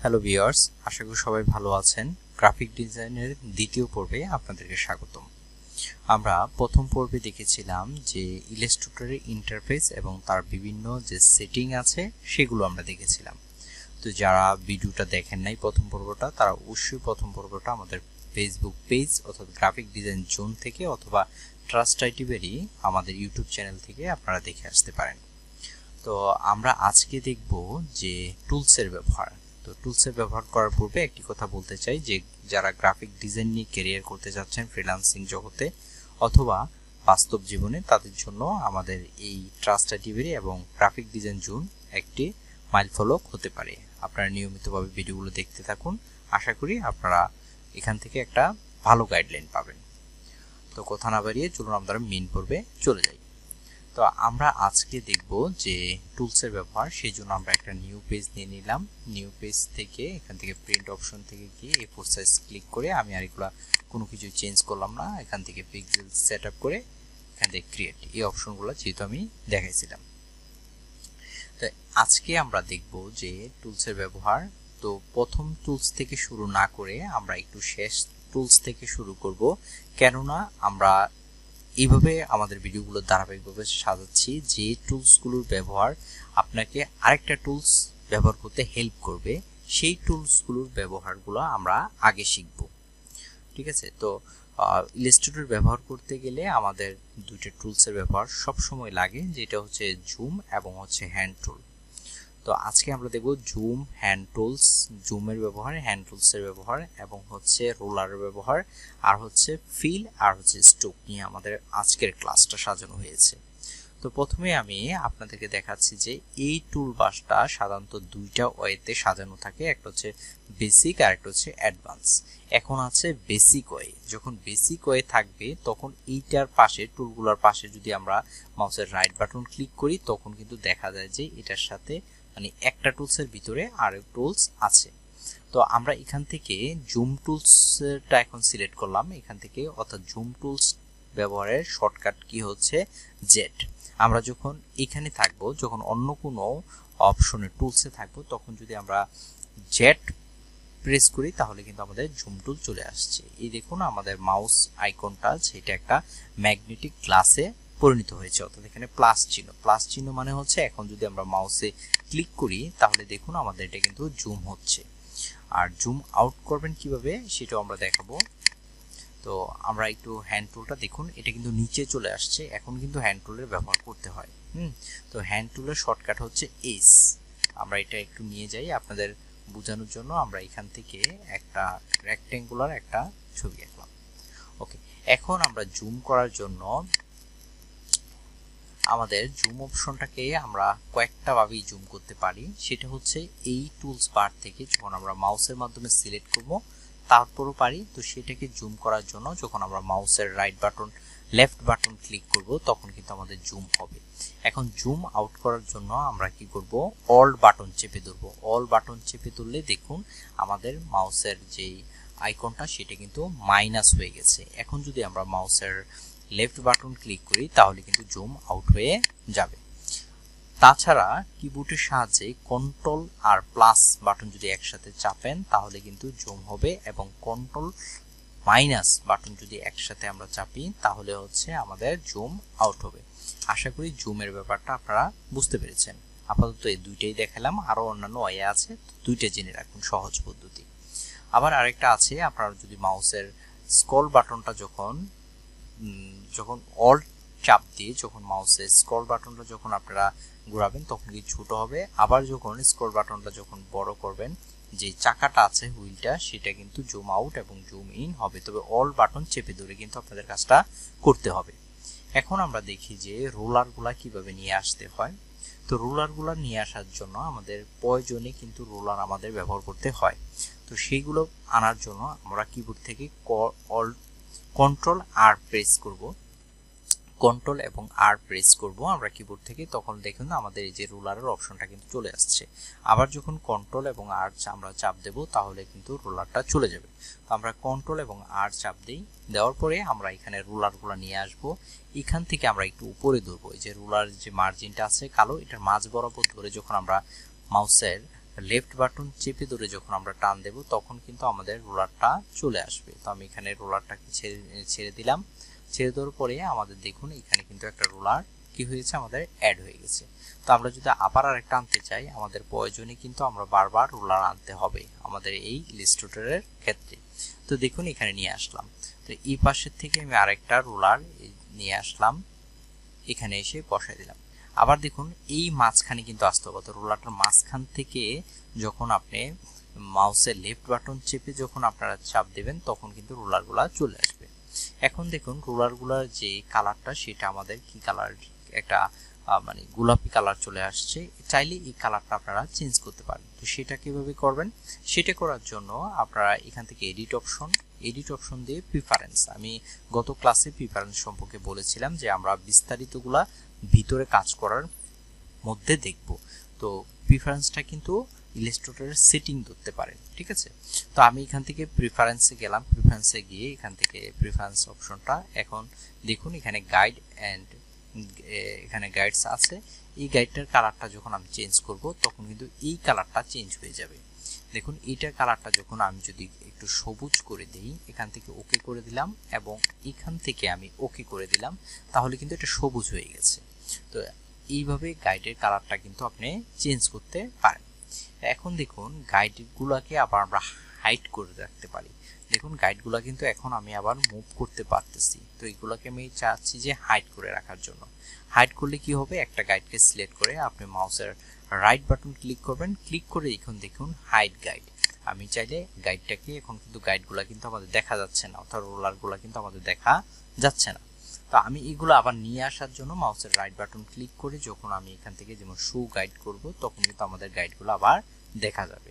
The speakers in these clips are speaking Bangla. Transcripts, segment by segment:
হ্যালো ভিউয়ার্স, আশা করি সবাই ভালো আছেন। গ্রাফিক ডিজাইনের দ্বিতীয় পর্বে আপনাদেরকে স্বাগতম। আমরা প্রথম পর্বে দেখেছিলাম যে ইলাস্ট্রেটরের ইন্টারফেস এবং তার বিভিন্ন যে সেটিং আছে সেগুলো আমরা দেখেছিলাম। তো যারা ভিডিওটা দেখেন নাই প্রথম পর্বটা, তারা অবশ্যই প্রথম পর্বটা আমাদের ফেসবুক পেজ অর্থাৎ গ্রাফিক ডিজাইন জোন থেকে অথবা ট্রাস্ট আইটিভেরই আমাদের ইউটিউব চ্যানেল থেকে আপনারা দেখে আসতে পারেন। তো আমরা আজকে দেখব যে টুলসের ব্যবহার। তো টুলসের ব্যবহার করার পূর্বে একটি কথা বলতে চাই যে যারা গ্রাফিক ডিজাইন নিয়ে ক্যারিয়ার করতে যাচ্ছেন ফ্রিল্যান্সিং জগতে অথবা বাস্তব জীবনে, তাদের জন্য আমাদের এই ট্রাস্ট আইটিভেরি এবং গ্রাফিক ডিজাইন জোন একটি মাইলফলক হতে পারে। আপনারা নিয়মিতভাবে ভিডিওগুলো দেখতে থাকুন, আশা করি আপনারা এখান থেকে একটা ভালো গাইডলাইন পাবেন। তো কথা না বাড়িয়ে চলুন আমরা মেইন পর্বে চলে যাই। তো আমরা আজকে দেখব যে টুলসের ব্যবহার। সেই জন্য আমরা একটা নিউ পেজ নিয়ে নিলাম। নিউ পেজ থেকে এখান থেকে প্রিন্ট অপশন থেকে গিয়ে A4 সাইজ ক্লিক করে আমি আর এগুলা কোনো কিছু চেঞ্জ করলাম না, এখান থেকে পিক্সেল সেট আপ করে এখান থেকে ক্রিয়েট এই অপশনগুলো যেহেতু আমি দেখাইছিলাম। তো আজকে আমরা দেখব যে টুলসের ব্যবহার। তো প্রথম টুলস থেকে শুরু না করে আমরা একটু শেষ টুলস থেকে শুরু করব, কেননা আমরা এইভাবে আমাদের ভিডিওগুলো ধারাবাহিকভাবে সাজাচ্ছি যে টুলসগুলোর ব্যবহার আপনাকে আরেকটা টুলস ব্যবহার করতে হেল্প করবে, সেই টুলসগুলোর ব্যবহারগুলো আমরা আগে শিখব। ঠিক আছে? তো ইলাস্ট্রেটর ব্যবহার করতে গেলে আমাদের দুইটা টুলসের ব্যবহার সব সময় লাগে, যেটা হচ্ছে জুম এবং হচ্ছে হ্যান্ড টুল। তো আজকে আমরা দেখব জুম, হ্যান্ড টুলস, জুমের ব্যবহার, হ্যান্ড টুলসের ব্যবহার এবং হচ্ছে রোলারের ব্যবহার, আর হচ্ছে ফিল আর হচ্ছে স্ট্রোক নিয়ে আমাদের আজকের ক্লাসটা সাজানো হয়েছে। তো প্রথমে আমি আপনাদেরকে দেখাচ্ছি যে এই টুল বাসটা সাধারণত দুইটা ওয়েতে সাজানো থাকে, একটা হচ্ছে বেসিক আর একটা হচ্ছে অ্যাডভান্স। এখন আছে বেসিক ওয়ে। যখন বেসিক ওয়ে থাকবে তখন এইটার পাশে, টুলগুলোর পাশে যদি আমরা মাউসের রাইট বাটন ক্লিক করি তখন কিন্তু দেখা যায় যে এটার সাথে মানে একটা টুলসের ভিতরে আরেক টুলস আছে। তো আমরা এখান থেকে জুম টুলসটা এখন সিলেক্ট করলাম এখান থেকে, অর্থাৎ জুম টুলস ব্যবহারের শর্টকাট কি হচ্ছে জেড। আমরা যখন এখানে থাকবো, যখন অন্য কোনো অপশনে টুলসে থাকবো, তখন যদি আমরা জেড প্রেস করি তাহলে কিন্তু আমাদের জুম টুল চলে আসছে। এই দেখুন আমাদের মাউস আইকনটা সেটা একটা ম্যাগনেটিক গ্লাসে পরিণত হয়েছে, অর্থাৎ এখানে প্লাস চিহ্ন। প্লাস চিহ্ন মানে হচ্ছে এখন যদি আমরা মাউসে ক্লিক করি তাহলে দেখুন আমাদের এটা কিন্তু জুম হচ্ছে। আর জুম আউট করবেন কিভাবে সেটাও আমরা দেখাবো। তো আমরা একটু হ্যান্ড টুলটা দেখুন, এটা কিন্তু নিচে চলে আসছে। এখন কিন্তু হ্যান্ড টুলের ব্যবহার করতে হয়। তো হ্যান্ড টুলের শর্টকাট হচ্ছে এস। আমরা এটা একটু নিয়ে যাই আপনাদের বোঝানোর জন্য। আমরা এখান থেকে একটা রেক্টেঙ্গুলার একটা ছবি আঁকলাম। ওকে, এখন আমরা জুম করার জন্য আমাদের জুম অপশনটাকে আমরা কয়েকটা ভাবেই জুম করতে পারি। সেটা হচ্ছে এই টুলস বার থেকে যখন আমরা মাউসের মাধ্যমে সিলেক্ট করব তারপরও পারি। তো সেটাকে জুম করার জন্য যখন আমরা মাউসের right button left button click করব তখন কিন্তু আমাদের জুম হবে। এখন জুম আউট করার জন্য আমরা কি করব, অল্ট বাটন চেপে ধরবো। অল বাটন চেপে ধরলে দেখুন আমাদের মাউসের যেই আইকনটা সেটা কিন্তু মাইনাস হয়ে গেছে। এখন যদি আমরা মাউসের লেফট বাটন ক্লিক করি তাহলে কিন্তু জুম আউট হয়ে যাবে। তাছাড়া কিবোর্ডের সাহায্যে কন্ট্রোল আর প্লাস বাটন যদি একসাথে চাপেন তাহলে কিন্তু জুম হবে, এবং কন্ট্রোল মাইনাস বাটন যদি একসাথে আমরা চাপি তাহলে হচ্ছে আমাদের জুম আউট হবে। আশা করি জুমের ব্যাপারটা আপনারা বুঝতে পেরেছেন। আপাতত এই দুইটাই দেখালাম, আরো অন্যান্য ওয়ে আছে, দুইটা জেনে রাখুন সহজ পদ্ধতি। আবার আরেকটা আছে, আপনারা যদি মাউসের স্ক্রল বাটনটা যখন অল্ট চাপ দিয়ে যখন মাউসের স্ক্রল বাটনটা যখন আপনারা ঘোরাবেন তখন কি ছোট হবে, আবার যখন স্ক্রল বাটনটা যখন বড় করবেন যে চাকাটা আছে হুইলটা সেটা কিন্তু জুম আউট এবং জুম ইন হবে। তবে অল বাটন চেপে ধরে কিন্তু আপনাদের কাজটা করতে হবে। এখন আমরা দেখি যে রোলারগুলা কিভাবে নিয়ে আসতে হয়। তো রোলারগুলা নিয়ে আসার জন্য আমাদের প্রয়োজনে কিন্তু রোলার আমাদের ব্যবহার করতে হয়। তো সেইগুলো আনার জন্য আমরা কিবোর্ড থেকে কন্ট্রোল আর প্রেস করব, কন্ট্রোল এবং আর প্রেস করব আমরা কিবোর্ড থেকে, তখন দেখুন আমাদের এই যে রোলারের অপশনটা কিন্তু চলে আসছে। আবার যখন কন্ট্রোল এবং আর আমরা চাপ দেব তাহলে কিন্তু রোলারটা চলে যাবে। তো আমরা কন্ট্রোল এবং আর চাপ দিই, দেওয়ার পরে আমরা এখানে রোলারগুলো নিয়ে আসব। এখান থেকে আমরা একটু উপরে ধরবো, এই যে রোলার যে মার্জিনটা আছে কালো, এটার মাঝ বরাবর ধরে যখন আমরা মাউসের লেফট বাটন চেপে ধরে যখন আমরা টান দেব তখন কিন্তু আমাদের রোলারটা চলে আসবে। তো আমি এখানে রোলারটাকে ছেড়ে দিলাম। ছেড়ে দেওয়ার পরে আমাদের দেখুন এখানে কিন্তু একটা রোলার কি হয়েছে, আমাদের অ্যাড হয়ে গেছে। তো আমরা যদি আবার আরেকটা আনতে চাই, আমাদের প্রয়োজনে কিন্তু আমরা বারবার রোলার আনতে হবে আমাদের এই ইলাস্ট্রেটরের ক্ষেত্রে। তো দেখুন এখানে নিয়ে আসলাম। তো এই পাশের থেকে আমি আরেকটা রোলার নিয়ে আসলাম, এখানে এসে বসাই দিলাম। আবার দেখুন এই মাঝখানে কিন্তু আসতে হবে। তো রোলারটার মাঝখান থেকে যখন আপনি মাউসের লেফট বাটন চেপে যখন আপনারা চাপ দেবেন তখন কিন্তু রোলারগুলা চলে আসবে। এখন দেখুন রোলারগুলার যে কালারটা সেটা আমাদের কি কালার, একটা মানে গোলাপি কালার চলে আসছে। চাইলে এই কালারটা আপনারা চেঞ্জ করতে পারেন। তো সেটা কিভাবে করবেন, সেটা করার জন্য আপনারা এখান থেকে এডিট অপশন দিয়ে প্রিফারেন্স, আমি গত ক্লাসে প্রিফারেন্স সম্পর্কে বলেছিলাম যে আমরা বিস্তারিতগুলা ভিতরে কাজ করার মধ্যে দেখব। তো প্রিফারেন্সটা কিন্তু ইলাস্ট্রেটরের সেটিং ধরতে পারেন, ঠিক আছে। তো আমি এখান থেকে প্রিফারেন্সে গেলাম, প্রিফারেন্সে গিয়ে এখান থেকে প্রিফারেন্স অপশনটা, এখন দেখুন এখানে গাইড অ্যান্ড এখানে গাইডস আছে। এই গাইডটার কালারটা যখন আমি চেঞ্জ করব তখন কিন্তু এই কালারটা চেঞ্জ হয়ে যাবে। দেখুন এইটার কালারটা যখন আমি যদি একটু সবুজ করে দিই, এখান থেকে ওকে করে দিলাম এবং এখান থেকে আমি ওকে করে দিলাম, তাহলে কিন্তু এটা সবুজ হয়ে গেছে। তো এইভাবে গাইডের কালারটা কিন্তু আপনি চেঞ্জ করতে পারেন। এখন দেখুন গাইডগুলোকে আবার আমরা হাইড করে রাখতে পারি। দেখুন গাইডগুলো কিন্তু এখন আমি আবার মুভ করতে পারতেছি। তো এইগুলোকে আমি চাচ্ছি যে হাইড করে রাখার জন্য। হাইড করলে কি হবে, একটা গাইডকে সিলেক্ট করে আপনি মাউসের রাইট বাটন ক্লিক করবেন, ক্লিক করে এখন দেখুন হাইড গাইড। আমি চাইলে গাইডটাকে, এখন কিন্তু গাইডগুলো কিন্তু আমাদের দেখা যাচ্ছে না, অর্থাৎ রোলারগুলো কিন্তু আমাদের দেখা যাচ্ছে না। তো আমি এগুলো আবার নিয়ে আসার জন্য মাউসের রাইট বাটন ক্লিক করে যখন আমি এখান থেকে যেমন শো গাইড করব তখন কিন্তু আমাদের গাইডগুলো আবার দেখা যাবে।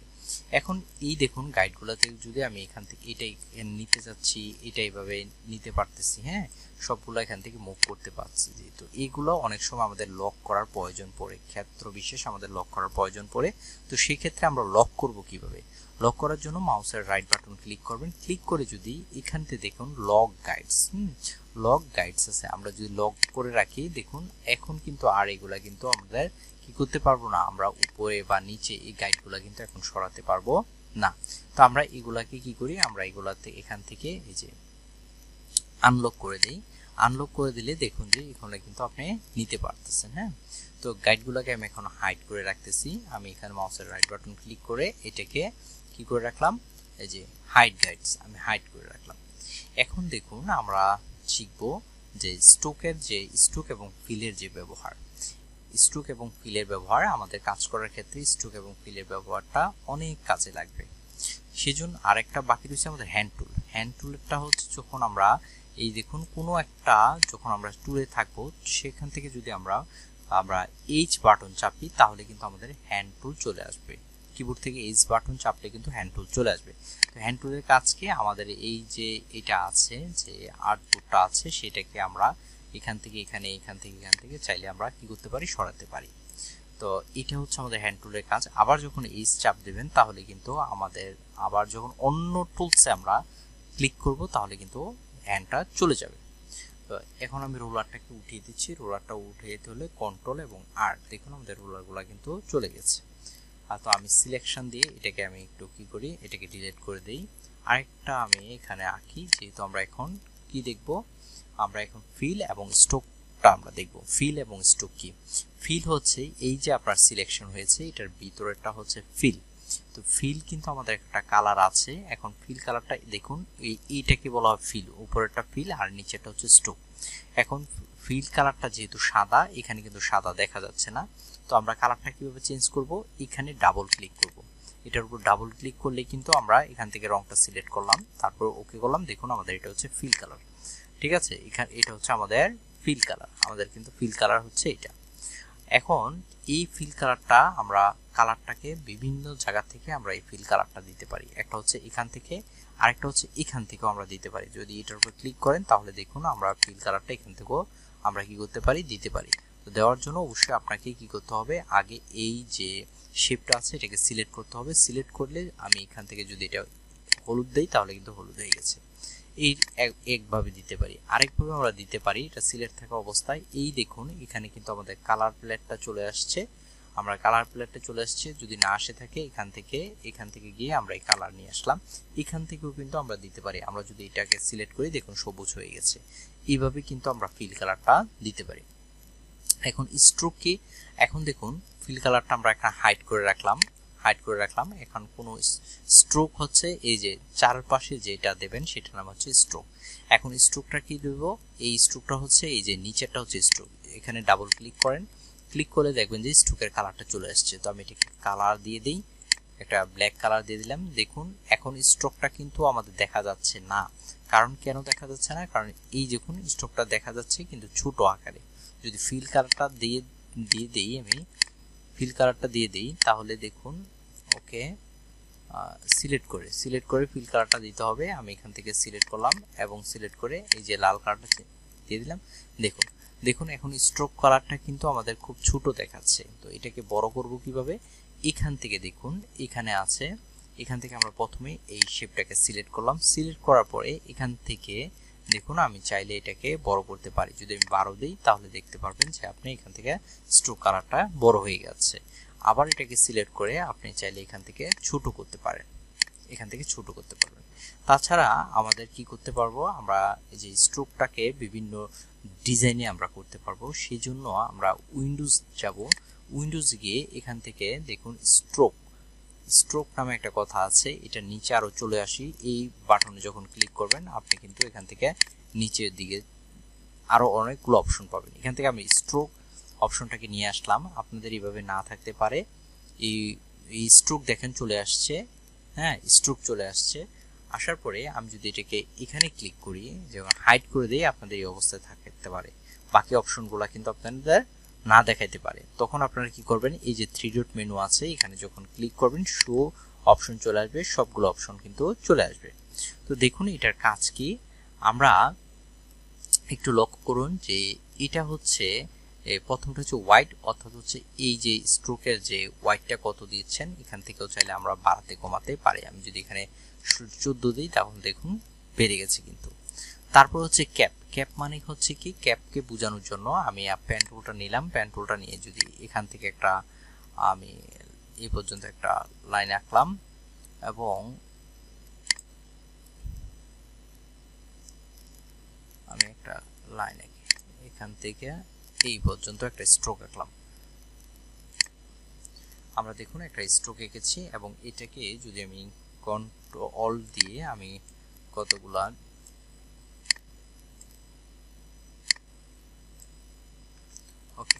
এখন এই দেখুন গাইডগুলোতে যদি আমি এখান থেকে এটাই নিতে যাচ্ছি, এটা এইভাবে নিতে পারতেছি, হ্যাঁ, সবগুলো এখান থেকে মুভ করতে পারছি। তো এইগুলো অনেক সময় আমাদের লক করার প্রয়োজন পড়ে, ক্ষেত্র বিশেষ আমাদের লক করার প্রয়োজন পড়ে। তো সেই ক্ষেত্রে আমরা লক করব কিভাবে, লক করার জন্য মাউসের রাইট বাটন ক্লিক করবেন, ক্লিক করে যদি এখান থেকে দেখুন লক গাইডস, লক গাইডস আছে, আমরা যদি লক করে রাখি দেখুন এখন কিন্তু আর এগুলা কিন্তু আমাদের কি করতে পারবো না, আমরা উপরে বা নিচে এই গাইডগুলো কিন্তু এখন সরাতে পারবো না। তো আমরা এগুলাকে কি করি, আমরা এগুলাতে এখান থেকে এই যে আনলক করে দিই। আনলক করে দিলে দেখুন যে এখানে কিন্তু আপনি নিতে পারতেছেন। হ্যাঁ, তো গাইডগুলোকে আমি এখন হাইড করে রাখতেছি। আমি এখানে মাউসের রাইট বাটন ক্লিক করে এটাকে কি করে রাখলাম, এই যে হাইড গাইডস, আমি হাইড করে রাখলাম। এখন দেখুন আমরা শিখব যে স্ট্রোক এবং ফিলের যে ব্যবহার। স্ট্রোক এবং ফিলের ব্যবহার আমাদের কাজ করার ক্ষেত্রে স্ট্রোক এবং ফিলের ব্যবহারটা অনেক কাজে লাগবে। সেজন্য আরেকটা বাকি রয়েছে আমাদের হ্যান্ড টুল। হ্যান্ড টুলটা হচ্ছে যখন আমরা এই দেখুন কোনো একটা যখন আমরা টুলে থাকবো সেখান থেকে যদি আমরা এইচ বাটন চাপি তাহলে কিন্তু আমাদের হ্যান্ড টুল চলে আসবে। কিবোর্ড থেকে এইচ বাটন চাপলে কিন্তু হ্যান্ড টুল চলে আসবে। তো হ্যান্ড টুলের কাজকে আমাদের এই যে এটা আছে, যে আউটপুটটা আছে, সেটাকে আমরা এখান থেকে এখান থেকে চাইলে আমরা কি করতে পারি, সরাতে পারি। তো এটা হচ্ছে আমাদের হ্যান্ড টুলের কাজ। আবার যখন এইচ চাপ দেবেন তাহলে কিন্তু আমাদের আবার যখন অন্য টুলসে আমরা ক্লিক করব তাহলে কিন্তু হ্যান্ডটা চলে যাবে। তো এখন আমি রোলারটাকে উঠিয়ে দিচ্ছি। রোলারটা উঠিয়ে দিতে হলে কন্ট্রোল এবং আর, দেখুন আমাদের রোলারগুলো কিন্তু চলে গেছে। তো আমি সিলেকশন দিয়ে এটাকে আমি একটু কি করি, এটাকে ডিলিট করে দেই। আরেকটা আমি এখানে আঁকি, যেহেতু আমরা এখন কি দেখব, আমরা এখন ফিল এবং স্ট্রোকটা আমরা দেখব। ফিল এবং স্ট্রোক কি, ফিল হচ্ছে এই যে আপনার সিলেকশন হয়েছে এটার ভিতরেরটা হচ্ছে ফিল। তো ফিল কিন্তু আমাদের একটা কালার আছে। এখন ফিল কালারটা দেখুন, এইটাকে বলা হয় ফিল, উপরেরটা ফিল আর নিচেরটা হচ্ছে স্ট্রোক। এখন ফিল কালারটা যেহেতু সাদা, এখানে কিন্তু সাদা দেখা যাচ্ছে না। তো আমরা কালারটা কিভাবে চেঞ্জ করব, এখানে ডাবল ক্লিক করব। এটার উপর ডাবল ক্লিক করলে কিন্তু আমরা এখান থেকে রংটা সিলেক্ট করলাম, তারপর ওকে করলাম। দেখুন আমাদের এটা হচ্ছে ফিল কালার, ঠিক আছে। এখানে এটা হচ্ছে আমাদের ফিল কালার, আমাদের কিন্তু ফিল কালার হচ্ছে এটা। এখন এই ফিল কালারটা আমরা কালারটাকে বিভিন্ন জায়গা থেকে আমরা এই ফিল কালারটা দিতে পারি। একটা হচ্ছে এখান থেকে, আরেকটা হচ্ছে এখান থেকেও আমরা দিতে পারি। যদি এটার উপর ক্লিক করেন তাহলে দেখুন আমরা ফিল কালারটা এখান থেকেও আমরা কি করতে পারি, দিতে পারি। তো দেওয়ার জন্য অবশ্যই আপনাকে কি করতে হবে, আগে এই যে শেপটা আছে এটাকে সিলেক্ট করতে হবে। সিলেক্ট করলে আমি এখান থেকে যদি এটা হলুদ দেই তাহলে কিন্তু হলুদ হয়ে গেছে। এই একভাবে দিতে পারি। আরেকভাবে আমরা দিতে পারি, এটা সিলেক্ট থাকা অবস্থায় এই দেখুন এখানে কিন্তু আমাদের কালার প্যালেটটা চলে আসছে। আমরা কালার প্যালেটে চলে আসছি। যদি না আসে থাকে এখান থেকে গিয়ে আমরা এই কালার নিয়ে আসলাম। এখান থেকেও কিন্তু আমরা দিতে পারি। আমরা যদি এটাকে সিলেক্ট করি দেখুন সবুজ হয়ে গেছে। এইভাবে কিন্তু আমরা ফিল কালারটা দিতে পারি। এখন স্ট্রোক কি, এখন দেখুন ফিল কালারটা আমরা এখানে হাইড করে রাখলাম। এখন কোনো স্ট্রোক হচ্ছে এই যে চারপাশে যেটা দেবেন সেটার নাম হচ্ছে স্ট্রোক। এখন স্ট্রোকটা কি দেব, এই স্ট্রোকটা হচ্ছে এই যে নিচেরটা হচ্ছে স্ট্রোক। এখানে ডাবল ক্লিক করেন, ক্লিক করলে দেখবেন যে স্ট্রোকের কালারটা চলে আসছে। তো আমি এটাকে কালার দিয়ে দিই, একটা ব্ল্যাক কালার দিয়ে দিলাম। দেখুন এখন স্ট্রোকটা কিন্তু আমাদের দেখা যাচ্ছে না। কারণ কেন দেখা যাচ্ছে না, কারণ এই দেখুন স্ট্রোকটা দেখা যাচ্ছে কিন্তু ছোট আকারে। যদি ফিল কালারটা দিয়ে দিই, আমি ফিল কালারটা দিয়ে দিই, তাহলে দেখুন ওকে সিলেক্ট করে ফিল কালারটা দিতে হবে। আমি এখান থেকে সিলেক্ট করলাম এবং সিলেক্ট করে এই যে লাল কালারটা দিয়ে দিলাম। দেখুন এখন স্ট্রোক কালারটা কিন্তু আমাদের খুব ছোট দেখাচ্ছে। তো এটাকে বড় করব কিভাবে, এখান থেকে দেখুন এখানে আছে, এখান থেকে আমরা প্রথমে এই শেপটাকে সিলেক্ট করলাম। সিলেক্ট করার পরে এখান থেকে দেখুন আমি চাইলে এটাকে বড় করতে পারি। যদি আমি 12 দিই তাহলে দেখতে পারবেন যে আপনি এখান থেকে স্ট্রোক কালারটা বড় হয়ে গেছে। আবার এটাকে সিলেক্ট করে আপনি চাইলে এখান থেকে ছোট করতে পারেন, তাছাড়া আমাদের কি করতে পারবো, আমরা এই যে স্ট্রোকটাকে বিভিন্ন ডিজাইনে আমরা করতে পারবো। সেই জন্য আমরা উইন্ডোজ যাব, উইন্ডোজ গিয়ে এখান থেকে দেখুন স্ট্রোক নামে একটা কথা আছে, এটা নিচে আরো চলে আসি। এই বাটনে যখন ক্লিক করবেন আপনি কিন্তু এখান থেকে নিচের দিকে আরো অনেকগুলো অপশন পাবেন। এখান থেকে আমি স্ট্রোক অপশনটাকে নিয়ে আসলাম। আপনাদের এইভাবে না থাকতে পারে। এই স্ট্রোক দেখেন চলে আসছে, হ্যাঁ স্ট্রোক চলে আসছে। আসার পরে আমি যদি এটাকে এখানে ক্লিক করি, যেমন হাইড করে দিই, আপনাদের এই অবস্থায় থাকতে পারে। বাকি অপশনগুলো কিন্তু আপনাদের না দেখাইতে পারে। তখন আপনারা কি করবেন, এই যে 3 ডট মেনু আছে এখানে যখন ক্লিক করবেন শো অপশন চলে আসবে, সবগুলো অপশন কিন্তু চলে আসবে। তো দেখুন এটার কাজ কি, আমরা একটু লক্ষ্য করুন যে এটা হচ্ছে প্রথমটা হচ্ছে হোয়াইট, অর্থাৎ হচ্ছে এই যে স্ট্রোকের যে হোয়াইটটা কত দিচ্ছেন, এখান থেকেও চাইলে আমরা বাড়াতে কমাতে পারি। আমি যদি এখানে 14 দিই তাহলে দেখুন বেড়ে গেছে কিন্তু। তারপর হচ্ছে ক্যাপ মানে হচ্ছে কি, ক্যাপকে বোঝানোর জন্য আমি পেন টুলটা নিলাম। পেন টুলটা নিয়ে যদি এখান থেকে একটা আমি এই পর্যন্ত একটা লাইন আঁকলাম এবং আমি একটা লাইন আঁকি এখান থেকে এই পর্যন্ত একটা স্ট্রোক আঁকলাম। আমরা দেখুন একটা স্ট্রোক এঁকেছি এবং এটাকে যদি আমি কন্ট্রোল দিয়ে আমি কতগুলা ওকে,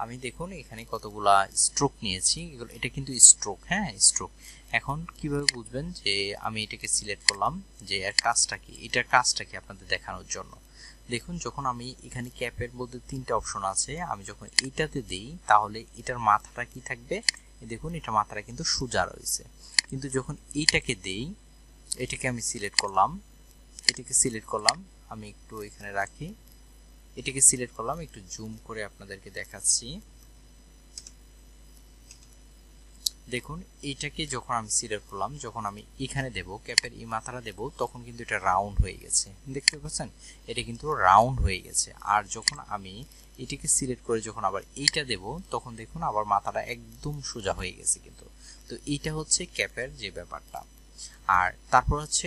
আমি দেখুন এখানে কতগুলা স্ট্রোক নিয়েছি, এটা কিন্তু স্ট্রোক, হ্যাঁ স্ট্রোক। এখন কিভাবে বুঝবেন যে আমি এটাকে সিলেক্ট করলাম, যে এর কাজটা কি, এটার কাজটা কি আপনাদের দেখানোর জন্য। দেখুন যখন আমি এখানে ক্যাপের মধ্যে 3টে অপশন আছে, আমি যখন এইটাতে দিই তাহলে এটার মাথাটা কি থাকবে, দেখুন এটা মাথাটা কিন্তু সোজা রয়েছে। কিন্তু যখন এইটাকে দেই, এটাকে আমি সিলেক্ট করলাম, আমি একটু এখানে রাখি, এটাকে সিলেক্ট করলাম, একটু জুম করে আপনাদেরকে দেখাচ্ছি। দেখুন এইটাকে যখন আমি সিলেক্ট করলাম, যখন আমি এখানে দেব ক্যাপের এই মাথাটা দেব, তখন কিন্তু এটা রাউন্ড হয়ে গেছে, দেখতে পাচ্ছেন এটা কিন্তু রাউন্ড হয়ে গেছে। আর যখন আমি এটাকে সিলেক্ট করে যখন আবার এইটা দেব, তখন দেখুন আবার মাথাটা একদম সোজা হয়ে গেছে কিন্তু। তো এইটা হচ্ছে ক্যাপের যে ব্যাপারটা। আর তারপর হচ্ছে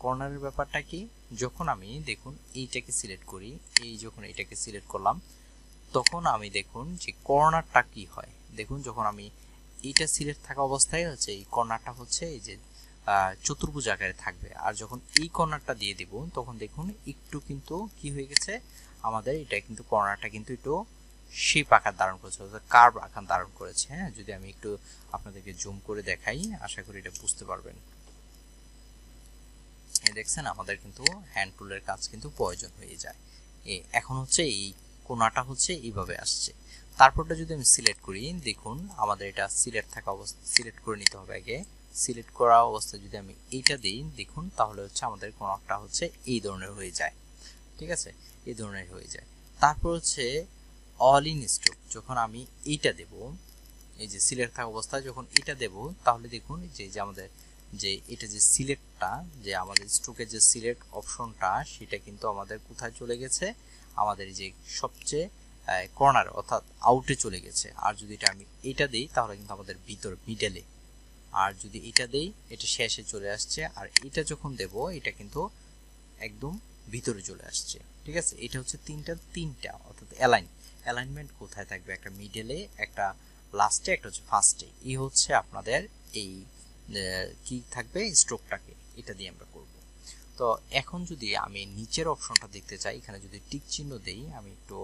কর্নারের ব্যাপারটা কি, যখন আমি দেখুন এইটাকে সিলেক্ট করি, এই যখন এটাকে সিলেক্ট করলাম, তখন আমি দেখুন যে কর্নারটা কি হয়। দেখুন যখন আমি এইটা সিলেক্ট থাকা অবস্থায় হচ্ছে এই কর্নারটা হচ্ছে এই যে চতুর্ভুজ আকারে থাকবে। আর যখন এই কর্নারটা দিয়ে দিব, তখন দেখুন একটু কিন্তু কি হয়ে গেছে, আমাদের এটা কিন্তু কর্নারটা কিন্তু একটু শেপ আকার ধারণ করেছে, অর্থাৎ কার্ভ আকার ধারণ করেছে। হ্যাঁ যদি আমি একটু আপনাদেরকে জুম করে দেখাই, আশা করি এটা বুঝতে পারবেন। দেখছেন আমাদের কিন্তু হ্যান্ড টুলের কাজ কিন্তু প্রয়োজন হয়ে যায়। এখন হচ্ছে এই কোণাটা হচ্ছে এইভাবে আসছে। তারপরটা যদি আমি সিলেক্ট করি, দেখুন আমাদের এটা সিলেক্ট থাকা অবস্থা সিলেক্ট করে নিতে হবে আগে। সিলেক্ট করা অবস্থায় যদি আমি এইটা দিই, দেখুন তাহলে হচ্ছে আমাদের কোণাটা হচ্ছে এই ধরনের হয়ে যায়, ঠিক আছে এই ধরনের হয়ে যায়। তারপর হচ্ছে অল ইন স্ট্রোক, যখন আমি এইটা দেব, এই যে সিলেক্ট থাকা অবস্থায় যখন এটা দেব, তাহলে দেখুন যে আমাদের যে এটা যে সিলেক্টটা, যে আমাদের স্ট্রোকের যে সিলেক্ট অপশনটা, সেটা কিন্তু আমাদের কোথায় চলে গেছে, আমাদের যে সবচেয়ে কর্নার অর্থাৎ আউটে চলে গেছে। আর যদি এটা আমি এটা দেই তাহলে কিন্তু আমাদের ভিতর মিডলে, আর যদি এটা দেই এটা শেষে চলে আসছে, আর এটা যখন দেব এটা কিন্তু একদম ভিতরে চলে আসছে। ঠিক আছে, এটা হচ্ছে তিনটা অর্থাৎ অ্যালাইনমেন্ট কোথায় থাকবে, একটা মিডলে, একটা লাস্টে, একটা হচ্ছে ফার্স্টে। এই হচ্ছে আপনাদের এই কি থাকবে স্ট্রোকটাকে, এটা দিয়ে আমরা করব। তো এখন যদি আমি নিচের অপশনটা দেখতে চাই, এখানে যদি টিক চিহ্ন দেই, আমি একটু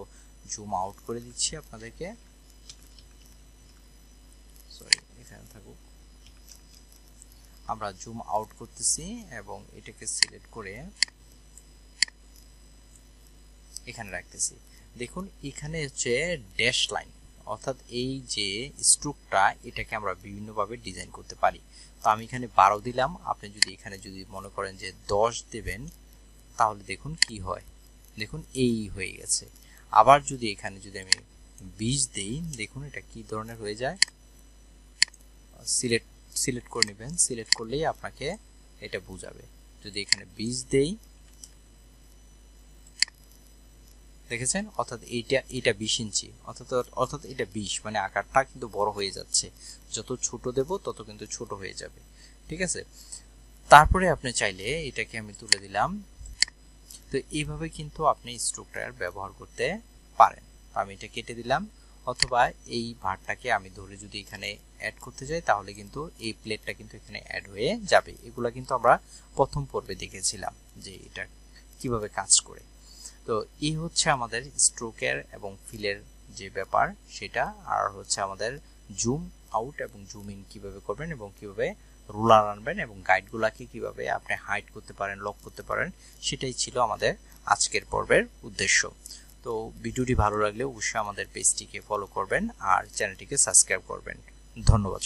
জুম আউট করে দিচ্ছি আপনাদেরকে, সরি এখানে থাকুক, আমরা জুম আউট করতেছি এবং এটাকে সিলেক্ট করে এখানে রাখতেছি। দেখুন এখানে হচ্ছে ড্যাশ লাইন, অর্থাৎ এই যে স্ট্রোকটা এটাকে আমরা বিভিন্নভাবে ডিজাইন করতে পারি। তো আমি এখানে 12 দিলাম, আপনি যদি এখানে যদি মনে করেন যে 10 দেবেন তাহলে দেখুন কি হয়, দেখুন এই হয়ে গেছে। আবার যদি এখানে যদি আমি 20 দেই, দেখুন এটা কি ধরনের হয়ে যায়। সিলেক্ট করে নেবেন, সিলেক্ট করলেই আপনাকে এটা বোঝাবে। যদি এখানে 20 দেই, দেখেছেন, অর্থাৎ এটা 20 ইঞ্চি, অর্থাৎ এটা 20, মানে আকারটা কিন্তু বড় হয়ে যাচ্ছে। যত ছোট দেব তত কিন্তু ছোট হয়ে যাবে। ঠিক আছে, তারপরে আপনি চাইলে এটাকে আমি তুলে দিলাম। তো এইভাবে কিন্তু আপনি স্ট্রোকটার ব্যবহার করতে পারেন। আমি এটা কেটে দিলাম, অথবা এই ভারটাকে আমি ধরে যদি এখানে অ্যাড করতে যাই তাহলে কিন্তু এই প্লেটটা কিন্তু এখানে অ্যাড হয়ে যাবে। এগুলা কিন্তু আমরা প্রথম পর্বে দেখেছিলাম যে এটা কিভাবে কাজ করে। তো এই হচ্ছে আমাদের স্ট্রোকের এবং ফিলের যে ব্যাপার সেটা, আর হচ্ছে আমাদের জুম আউট এবং জুম ইন কিভাবে করবেন এবং কিভাবে রুলার আনবেন এবং গাইডগুলাকে কিভাবে আপনি হাইড করতে পারেন, লক করতে পারেন, সেটাই ছিল আমাদের আজকের পর্বের উদ্দেশ্য। তো ভিডিওটি ভালো লাগলে অবশ্যই আমাদের পেজটিকে ফলো করবেন আর চ্যানেলটিকে সাবস্ক্রাইব করবেন। ধন্যবাদ।